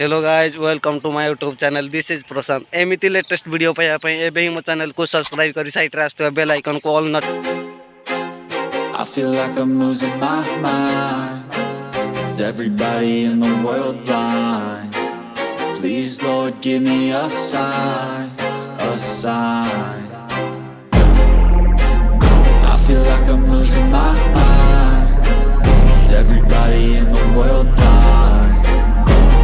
Hello guys welcome to my YouTube channel this is Prashant एमती latest video पे मो channel को सब्सक्राइब करी साइड रे बेल आइकन को ऑल नट I feel like I'm losing my mind. Is everybody in the world blind? Please Lord give me a sign, a sign. I feel like I'm losing my mind. Is everybody in the world blind?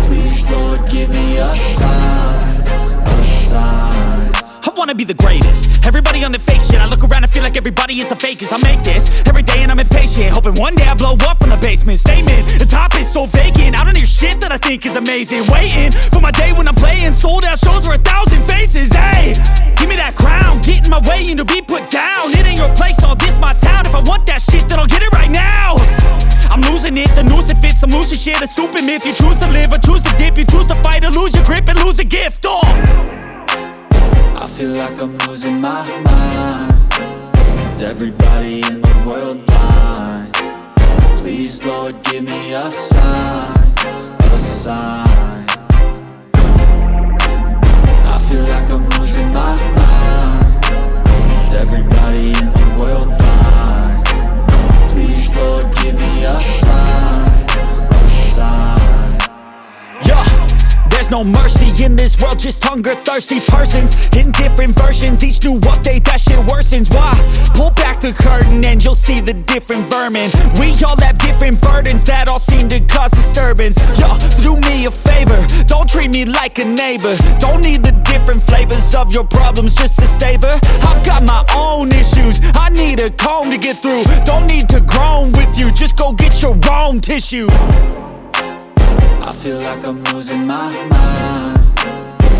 Please Lord give me a sign, a sign. I wanna be the greatest. Everybody on the fake shit. I look around and feel like everybody is the fakest. I make this every day and I'm impatient, hoping one day I blow up from the basement. Statement, the top is so vacant. I don't hear shit that I think is amazing. Waiting for my day when I'm playing sold out shows for 1,000 faces. Hey, give me that crown, get in my way and to be put down. It ain't your place, all this my town. If I want that shit, then I'll get it right now. I'm losing it, the noose it fits. I'm losing shit, a stupid myth. You choose to live or choose to dip. You choose to fight or lose your grip and lose a gift. I feel like I'm losing my mind. Is everybody in the world blind? Please Lord give me a sign, a sign. I feel like I'm losing my mind. Is everybody in the world blind? Please Lord give me a sign, a sign. Yeah, there's no mercy in this world, just hunger-thirsty persons in different versions. Each new update, that shit worsens. Why? Pull back the curtain and you'll see the different vermin. We all have different burdens that all seem to cause disturbance. Yo, so do me a favor, don't treat me like a neighbor. Don't need the different flavors of your problems just to savor. I've got my own issues, I need a comb to get through. Don't need to groan with you, just go get your own tissue. I feel like I'm losing my mind.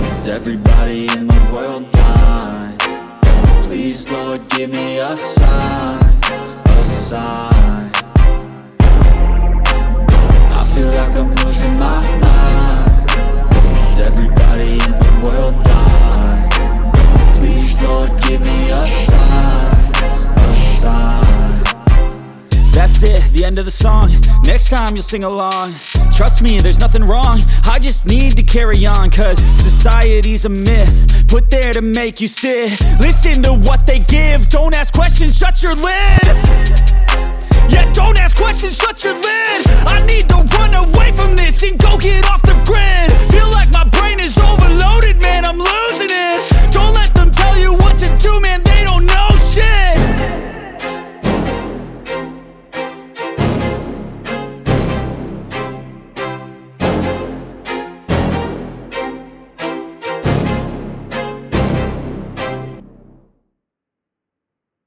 Is everybody in the world blind? Please Lord give me a sign, a sign. I feel like I'm losing my mind. Is everybody in the world blind? Please Lord give me a sign, a sign. That's it, the end of the song. Next time you'll sing along. Trust me, there's nothing wrong. I just need to carry on, cause society's a myth put there to make you sit. Listen to what they give. Don't ask questions, shut your lid. Yeah, don't ask questions, shut your lid. I need to run away from this and go get off the grid.